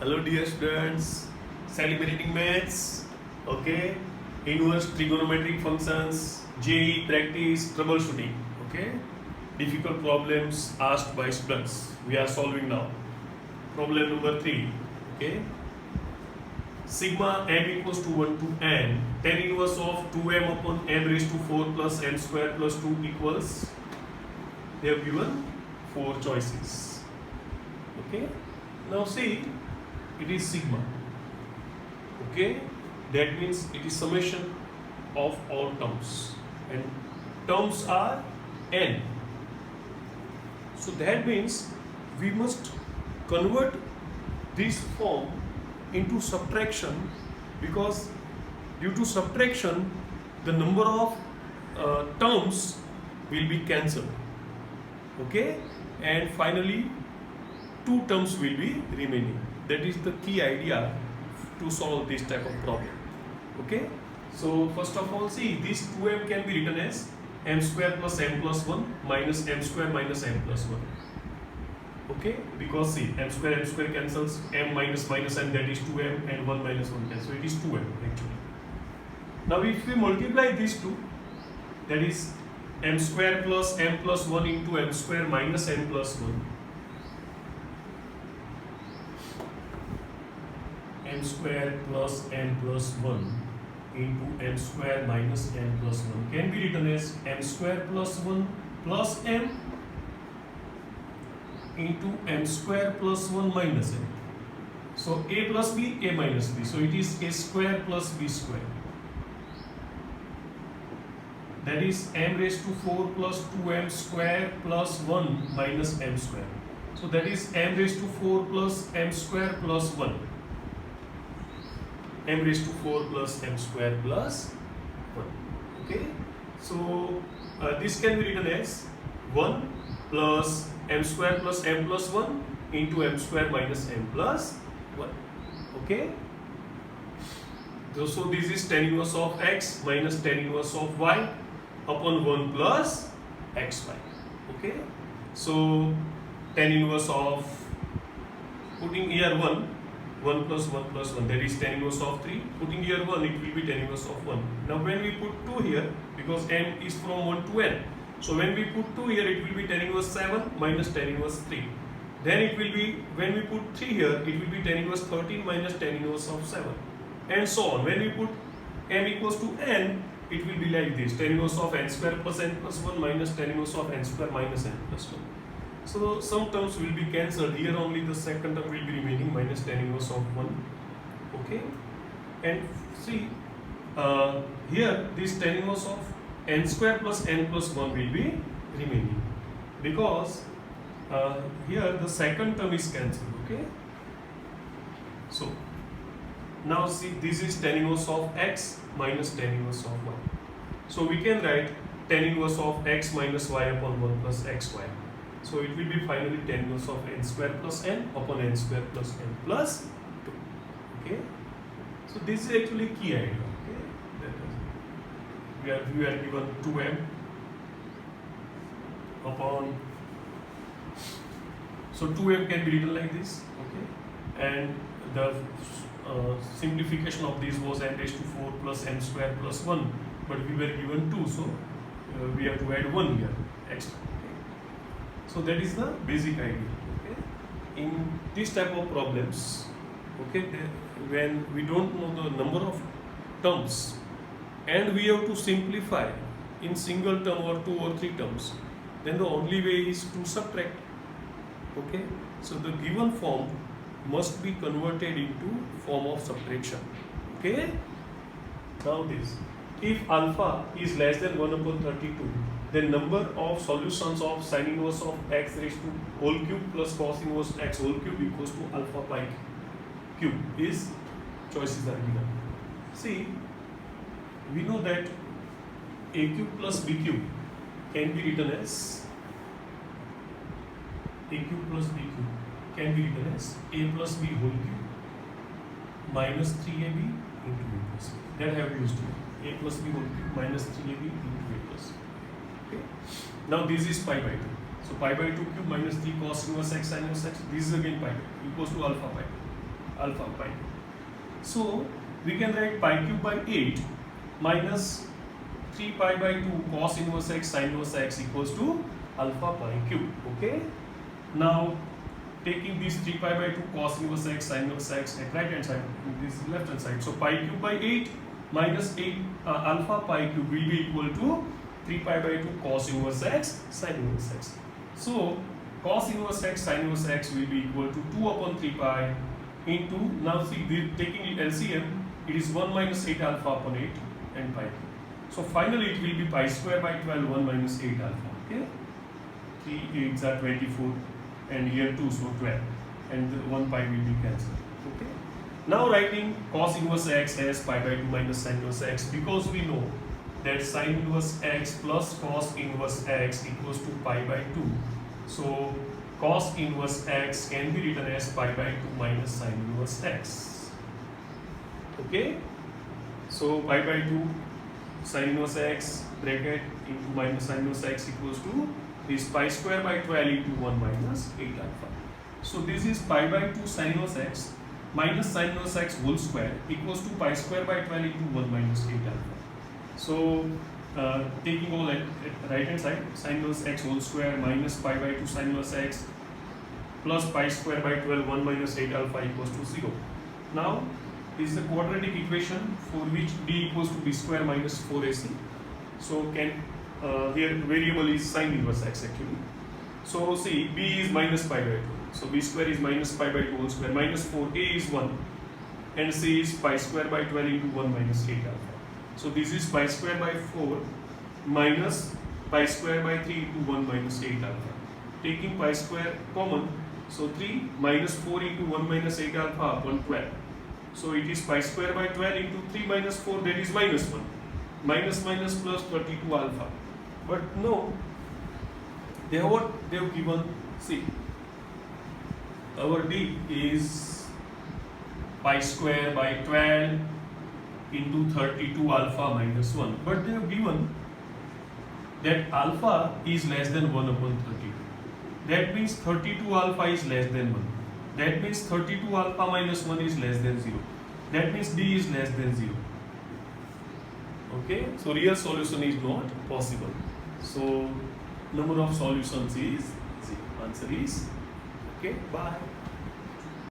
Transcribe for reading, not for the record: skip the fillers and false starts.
Hello dear students, celebrating maths, okay, inverse trigonometric functions, JEE practice, troubleshooting, okay, difficult problems asked by students, we are solving now. Problem number 3, okay, sigma m equals to 1 to n, tan inverse of 2m upon m raised to 4 plus m square plus 2 equals, they have given 4 choices, okay. Now see, it is sigma, okay, that means it is summation of all terms and terms are n. So that means we must convert this form into subtraction, because due to subtraction the number of terms will be cancelled, okay, and finally 2 terms will be remaining. That is the key idea to solve this type of problem, okay. So first of all, see, this 2m can be written as m square plus m plus 1 minus m square minus m plus 1, okay, because see, m square cancels, m minus minus m, that is 2m, and 1 minus 1 cancels, so it is 2m actually. Now if we multiply these two, that is m square plus m plus 1 into m square minus m plus 1, m square plus m plus 1 into m square minus m plus 1 can be written as m square plus 1 plus m into m square plus 1 minus m. So a plus b, a minus b. So it is a square plus b square. That is m raised to 4 plus 2m square plus 1 minus m square. So that is m raised to 4 plus m square plus 1. M raised to 4 plus m square plus 1. Okay. So this can be written as 1 plus m square plus m plus 1 into m square minus m plus 1. Okay. So this is tan inverse of x minus tan inverse of y upon 1 plus xy. Okay. So tan inverse of, putting here 1 plus 1 plus 1, that is tan inverse of 3. Putting here 1, it will be tan inverse of 1. Now when we put 2 here, because n is from 1 to n, so when we put 2 here, it will be tan inverse 7 minus tan inverse 3. Then it will be, when we put 3 here, it will be tan inverse 13 minus tan inverse of 7, and so on. When we put m equals to n, it will be like this: tan inverse of n square plus n plus 1 minus tan inverse of n square minus n plus 1. So some terms will be cancelled. Here only the second term will be remaining, minus tan inverse of 1. Okay, and see, here this tan inverse of n square plus n plus 1 will be remaining, because here the second term is cancelled. Okay, so now see, this is tan inverse of x minus tan inverse of y. So we can write tan inverse of x minus y upon 1 plus xy. So it will be finally tan inverse of n square plus n upon n square plus n plus 2. Okay. So this is actually key idea. Okay. That is, we are given 2m upon. So 2m can be written like this. Okay. And the simplification of this was n raised to 4 plus m square plus 1. But we were given 2, so we have to add 1 here extra. So that is the basic idea. Okay. In this type of problems, okay, when we don't know the number of terms and we have to simplify in single term or 2 or 3 terms, then the only way is to subtract. Okay. So the given form must be converted into form of subtraction. Okay. Now this, if alpha is less than 1 upon 32, then number of solutions of sin inverse of x raised to whole cube plus cos inverse x whole cube equals to alpha pi cube is, choices are given. See, we know that a cube plus b cube can be written as, a cube plus b cube can be written as a plus b whole cube minus 3ab into b plus b. That I have used here. A plus b whole cube minus 3ab into a plus b. Okay. Now this is pi by 2. So pi by 2 cube minus 3 cos inverse x sin inverse x. This is again pi by 2 equals to alpha pi. alpha pi. So we can write pi cube by 8 minus 3 pi by 2 cos inverse x sin inverse x equals to alpha pi cube. Okay. Now taking this 3 pi by 2 cos inverse x sin inverse x at right hand side, this is left hand side. So pi cube by 8 minus 8 alpha pi cube will be equal to 3 pi by 2 cos inverse x sin inverse x. So cos inverse x sin inverse x will be equal to 2 upon 3 pi into, now see, taking LCM, it is 1 minus 8 alpha upon 8 and pi cube. So finally it will be pi square by 12 1 minus 8 alpha. Okay, 3 8s are 24 and here 2, so 12, and the 1 pi will be cancelled. Okay, now writing cos inverse x as pi by 2 minus sin inverse x, because we know that sin inverse x plus cos inverse x equals to pi by 2. So cos inverse x can be written as pi by 2 minus sin inverse x. Okay, so pi by 2 sin inverse x bracket into minus sin inverse x equals to this pi square by 12 into 1 minus 8 alpha. So this is pi by 2 sin inverse x minus sin inverse x whole square equals to pi square by 12 into 1 minus 8 alpha. So taking all at right hand side, sin inverse x whole square minus pi by 2 sin inverse x plus pi square by 12 1 minus 8 alpha equals to 0. Now this is the quadratic equation for which b equals to b square minus 4ac. So can here variable is sin inverse x actually. So see, b is minus pi by 2. So b square is minus pi by 2 whole square minus 4, a is 1 and c is pi square by 12 into 1 minus 8 alpha. So this is pi square by 4 minus pi square by 3 into 1 minus 8 alpha. Taking pi square common, so 3 minus 4 into 1 minus 8 alpha upon 12. So it is pi square by 12 into 3 minus 4, that is minus 1. Minus minus plus 32 alpha. But no, they have what they have given. See, our d is pi square by 12 into 32 alpha minus 1. But they have given that alpha is less than 1 upon 32. That means 32 alpha is less than 1. That means 32 alpha minus 1 is less than 0. That means d is less than 0. Okay, so real solution is not possible. So number of solutions is 0. Answer is okay. Bye.